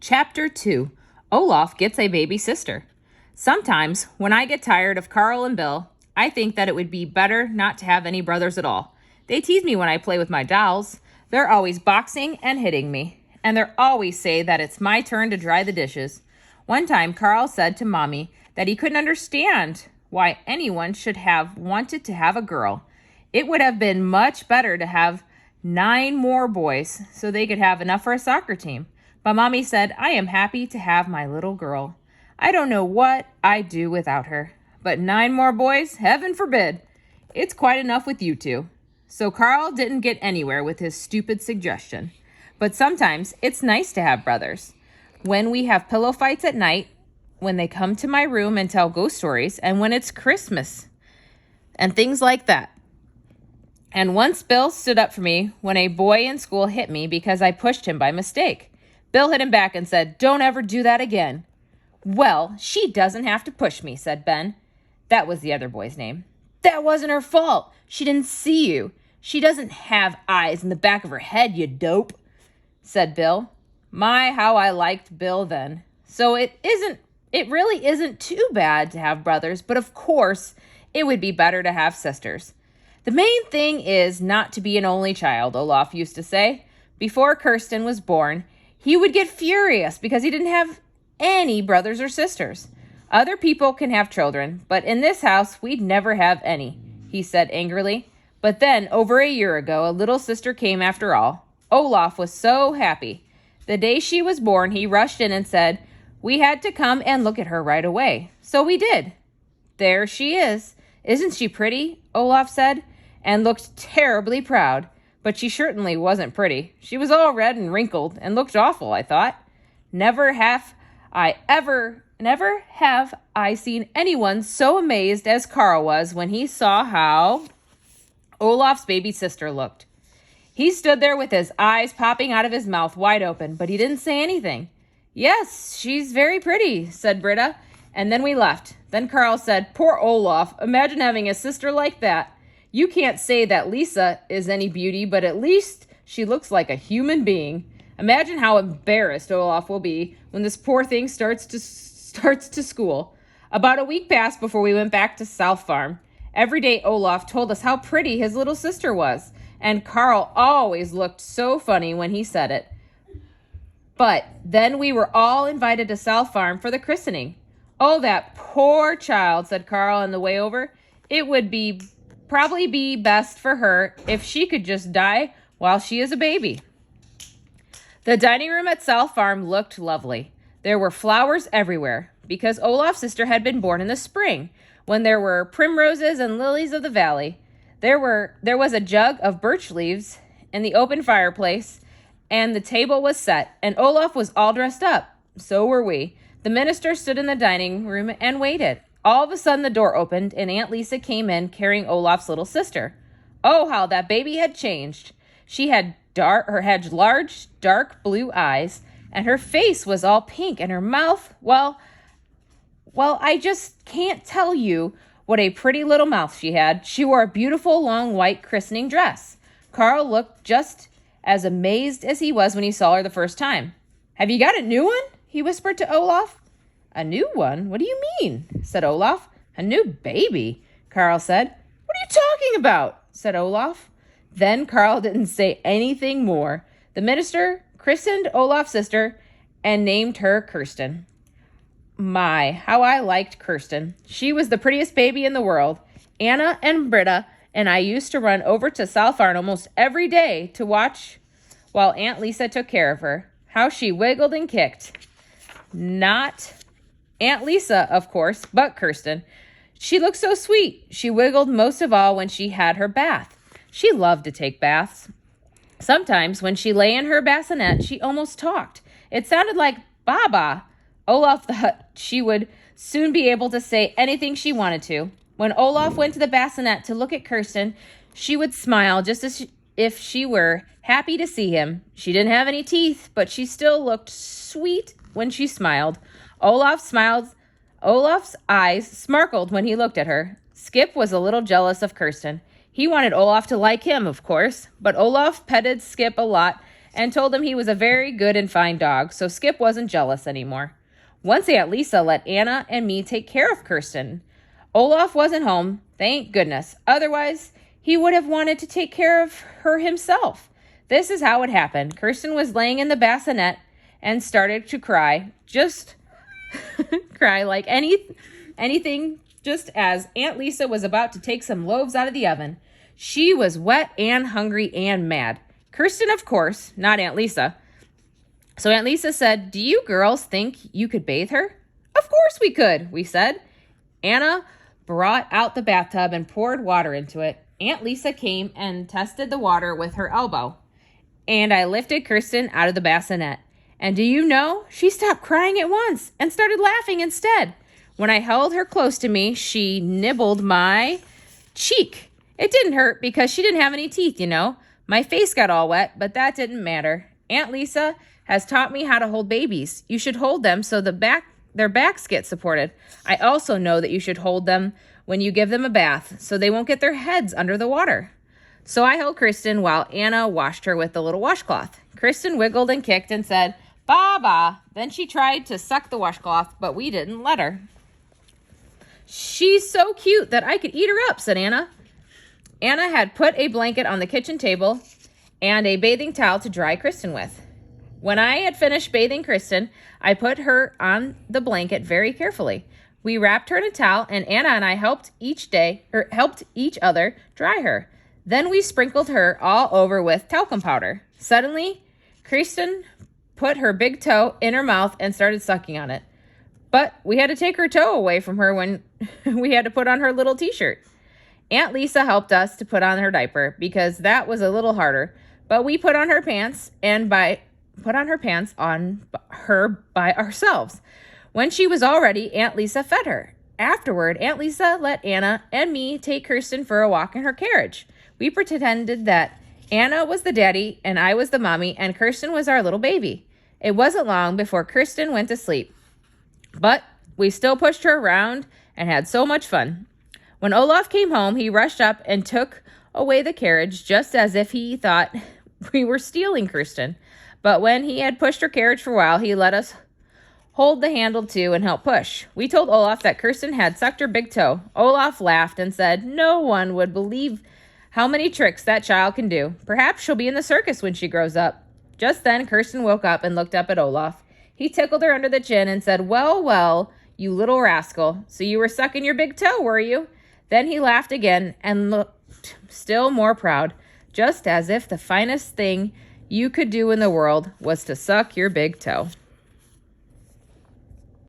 Chapter 2 Olaf Gets a Baby Sister. Sometimes, when I get tired of Carl and Bill, I think that it would be better not to have any brothers at all. They tease me when I play with my dolls. They're always boxing and hitting me. And they always say that it's my turn to dry the dishes. One time, Carl said to Mommy that he couldn't understand why anyone should have wanted to have a girl. It would have been much better to have 9 more boys so they could have enough for a soccer team. But Mommy said, I am happy to have my little girl. I don't know what I'd do without her. But 9 more boys? Heaven forbid. It's quite enough with you two. So Carl didn't get anywhere with his stupid suggestion. But sometimes it's nice to have brothers. When we have pillow fights at night, when they come to my room and tell ghost stories, and when it's Christmas, and things like that. And once Bill stood up for me when a boy in school hit me because I pushed him by mistake. Bill hit him back and said, "Don't ever do that again." "Well, she doesn't have to push me," said Ben. That was the other boy's name. "That wasn't her fault. She didn't see you. She doesn't have eyes in the back of her head, you dope," said Bill. My, how I liked Bill then. So it really isn't too bad to have brothers, but of course, it would be better to have sisters. The main thing is not to be an only child, Olaf used to say. Before Kirsten was born, he would get furious because he didn't have any brothers or sisters. Other people can have children, but in this house, we'd never have any, he said angrily. But then, over a year ago, a little sister came after all. Olaf was so happy. The day she was born, he rushed in and said, we had to come and look at her right away. So we did. There she is. Isn't she pretty? Olaf said, and looked terribly proud. But she certainly wasn't pretty. She was all red and wrinkled and looked awful, I thought. Never have I seen anyone so amazed as Carl was when he saw how Olaf's baby sister looked. He stood there with his eyes popping out of his mouth wide open, but he didn't say anything. Yes, she's very pretty, said Britta, and then we left. Then Carl said, poor Olaf, imagine having a sister like that. You can't say that Lisa is any beauty, but at least she looks like a human being. Imagine how embarrassed Olaf will be when this poor thing starts to school. About a week passed before we went back to South Farm. Every day Olaf told us how pretty his little sister was, and Carl always looked so funny when he said it. But then we were all invited to South Farm for the christening. Oh, that poor child, said Carl on the way over. It would probably be best for her if she could just die while she is a baby. The dining room at South Farm looked lovely. There were flowers everywhere because Olaf's sister had been born in the spring, when there were primroses and lilies of the valley. There was a jug of birch leaves in the open fireplace, and the table was set, and Olaf was all dressed up. So were we. The minister stood in the dining room and waited. All of a sudden, the door opened, and Aunt Lisa came in carrying Olaf's little sister. Oh, how that baby had changed. She had large, dark blue eyes, and her face was all pink, and her mouth, well, I just can't tell you what a pretty little mouth she had. She wore a beautiful, long, white christening dress. Carl looked just as amazed as he was when he saw her the first time. Have you got a new one? He whispered to Olaf. A new one? What do you mean? Said Olaf. A new baby, Carl said. What are you talking about? Said Olaf. Then Carl didn't say anything more. The minister christened Olaf's sister and named her Kirsten. My, how I liked Kirsten. She was the prettiest baby in the world. Anna and Britta and I used to run over to South Farm almost every day to watch while Aunt Lisa took care of her. How she wiggled and kicked. Not Aunt Lisa, of course, but Kirsten. She looked so sweet. She wiggled most of all when she had her bath. She loved to take baths. Sometimes when she lay in her bassinet, she almost talked. It sounded like Baba. Olaf thought she would soon be able to say anything she wanted to. When Olaf went to the bassinet to look at Kirsten, she would smile just as if she were happy to see him. She didn't have any teeth, but she still looked sweet when she smiled. Olaf's eyes sparkled when he looked at her. Skip was a little jealous of Kirsten. He wanted Olaf to like him, of course, but Olaf petted Skip a lot and told him he was a very good and fine dog, so Skip wasn't jealous anymore. Once Aunt Lisa let Anna and me take care of Kirsten. Olaf wasn't home, thank goodness. Otherwise, he would have wanted to take care of her himself. This is how it happened. Kirsten was laying in the bassinet and started to cry. Just cry like anything, just as Aunt Lisa was about to take some loaves out of the oven. She was wet and hungry and mad. Kirsten, of course, not Aunt Lisa. So Aunt Lisa said, "Do you girls think you could bathe her?" "Of course we could," we said. Anna brought out the bathtub and poured water into it. Aunt Lisa came and tested the water with her elbow. And I lifted Kirsten out of the bassinet. And do you know, she stopped crying at once and started laughing instead. When I held her close to me, she nibbled my cheek. It didn't hurt because she didn't have any teeth, you know. My face got all wet, but that didn't matter. Aunt Lisa has taught me how to hold babies. You should hold them so their backs get supported. I also know that you should hold them when you give them a bath so they won't get their heads under the water. So I held Kirsten while Anna washed her with the little washcloth. Kirsten wiggled and kicked and said, "Ba-ba." Then she tried to suck the washcloth, but we didn't let her. "She's so cute that I could eat her up," said Anna. Anna had put a blanket on the kitchen table and a bathing towel to dry Kirsten with. When I had finished bathing Kirsten, I put her on the blanket very carefully. We wrapped her in a towel, and Anna and I helped each other dry her. Then we sprinkled her all over with talcum powder. Suddenly, Kirsten put her big toe in her mouth and started sucking on it. But we had to take her toe away from her when we had to put on her little t-shirt. Aunt Lisa helped us to put on her diaper because that was a little harder. But we put on her pants on her by ourselves. When she was all ready, Aunt Lisa fed her. Afterward, Aunt Lisa let Anna and me take Kirsten for a walk in her carriage. We pretended that Anna was the daddy and I was the mommy and Kirsten was our little baby. It wasn't long before Kirsten went to sleep. But we still pushed her around and had so much fun. When Olaf came home, he rushed up and took away the carriage just as if he thought we were stealing Kirsten. But when he had pushed her carriage for a while, he let us hold the handle too and help push. We told Olaf that Kirsten had sucked her big toe. Olaf laughed and said, "No one would believe how many tricks that child can do. Perhaps she'll be in the circus when she grows up." Just then, Kirsten woke up and looked up at Olaf. He tickled her under the chin and said, "Well, well, you little rascal. So you were sucking your big toe, were you?" Then he laughed again and looked still more proud, just as if the finest thing you could do in the world was to suck your big toe.